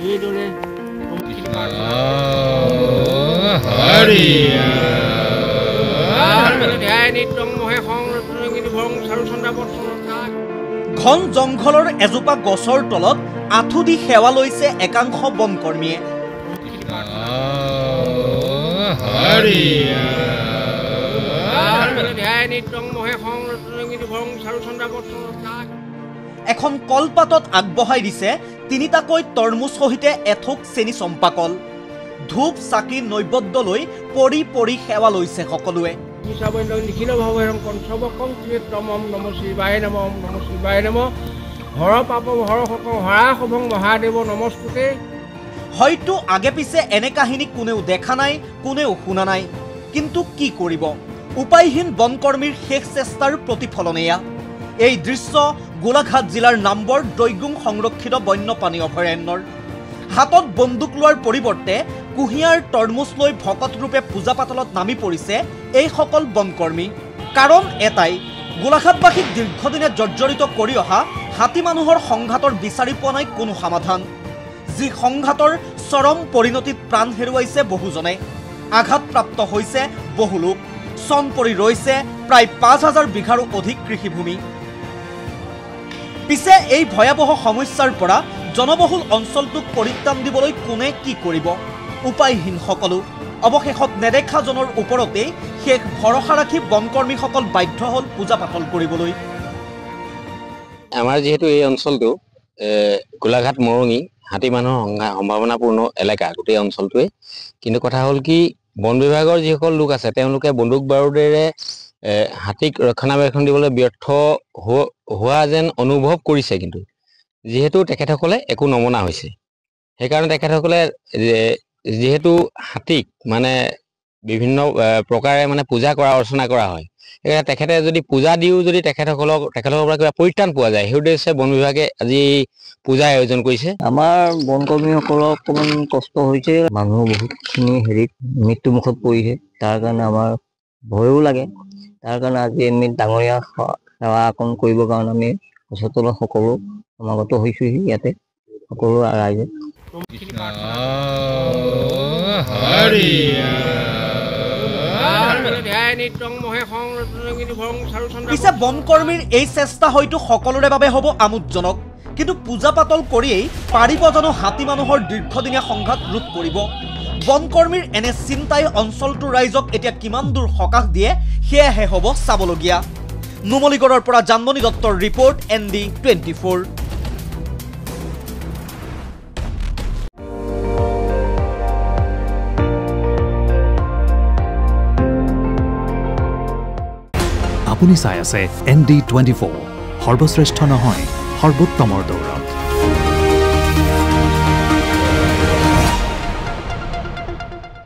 এইদৰে ঘন জংঘলৰ এজোপা গছৰ তলত আঁঠু দি সেৱা লৈছে একাংশ বনকৰ্মীয়ে। এখন কলপাতত আগবঢ়াই দিছে তিনিটাকৈ তৰমুজ সহিতে এথোক চেনি চম্পাকল। ধূপ চাকি নৈবদ্য লৈ পৰি পৰি সেৱা লৈছে সকলোৱে। হয়তো আগে পিছে এনে কাহিনী কোনেও দেখা নাই, কোনেও শুনা নাই, কিন্তু কি কৰিব, উপায়হীন বনকৰ্মীৰ শেষ চেষ্টাৰ প্ৰতিফলন এয়া। এই দৃশ্য গোলাঘাট জিলাৰ নাম্বৰ দৈগুং সংৰক্ষিত বন্যপ্ৰাণী অভয়াৰণ্যৰ। হাতত বন্দুক লোৱাৰ পৰিৱৰ্তে কুঁহিয়াৰ তৰমুজ লৈ ভকত ৰূপে পূজা পাতলত নামি পৰিছে এইসকল বনকৰ্মী। কাৰণ এটাই, গোলাঘাটবাসীক দীৰ্ঘদিনে জৰ্জৰিত কৰি অহা হাতী মানুহৰ সংঘাতৰ বিচাৰি পোৱা নাই কোনো সমাধান। যি সংঘাতৰ চৰম পৰিণতিত প্ৰাণ হেৰুৱাইছে বহুজনে, আঘাতপ্ৰাপ্ত হৈছে বহু লোক, চন পৰি ৰৈছে প্ৰায় ৫,০০০ বিঘাৰো অধিক কৃষিভূমি। পিছে এই ভয়াৱহ সমস্যাৰ পৰা জনবহুল অঞ্চলটোক পৰিত্ৰাণ দিবলৈ কোনে কি কৰিব, উপায়হীন সকলো। অৱশেষত নেদেখাজনৰ ওপৰতেই শেষ ভৰসা ৰাখি বনকৰ্মীসকল বাধ্য হ'ল পূজা পাতল কৰিবলৈ। আমাৰ যিহেতু এই অঞ্চলটো গোলাঘাট মৰঙি হাতী মানুহৰ সম্ভাৱনাপূৰ্ণ এলেকা গোটেই অঞ্চলটোৱে, কিন্তু কথা হ'ল কি, বন বিভাগৰ যিসকল লোক আছে তেওঁলোকে বন্দুক বাৰুদেৰে হাতীক ৰক্ষণাবেক্ষণ দিবলৈ ব্যৰ্থ হোৱা যেন অনুভৱ কৰিছে। কিন্তু যিহেতু তেখেতসকলে একো নমনা হৈছে, সেইকাৰণে তেখেতসকলে যিহেতু হাতীক মানে বিভিন্ন প্ৰকাৰে মানে পূজা কৰা অৰ্চনা কৰা হয়, সেইকাৰণে তেখেতে যদি পূজা দিও যদি তেখেতসকলৰ পৰা কিবা পৰিত্ৰাণ পোৱা যায়, সেই উদ্দেশ্যে বন বিভাগে আজি পূজা আয়োজন কৰিছে। আমাৰ বনকৰ্মীসকলৰ অকণমান কষ্ট হৈছে, মানুহ বহুতখিনি হেৰিত মৃত্যুমুখত পৰিছে, তাৰ কাৰণে আমাৰ ভয়ো লাগে। তাৰ কাৰণে আজি আমি ডাঙৰীয়া সেৱা অকণ কৰিবৰ কাৰণে আমি গছৰ তলত সকলো সমাগত হৈছোহি ইয়াতে সকলো ৰাইজে। পিছে বনকৰ্মীৰ এই চেষ্টা হয়তো সকলোৰে বাবে হ'ব আমোদজনক, কিন্তু পূজা পাতল কৰিয়েই পাৰিব জানো হাতী মানুহৰ দীৰ্ঘদিনীয়া সংঘাত ৰোধ কৰিব? বনকৰ্মীৰ এনে চিন্তাই অঞ্চলটোৰ ৰাইজক এতিয়া কিমান দূৰ সকাহ দিয়ে সেয়াহে হ'ব চাবলগীয়া। নুমলীগড়ৰ পৰা জানমণি দত্তৰ ৰিপৰ্ট, ND24। আপুনি চাই আছে ND24, সৰ্বশ্ৰেষ্ঠ নহয় সৰ্বোত্তমৰ দৌৰ।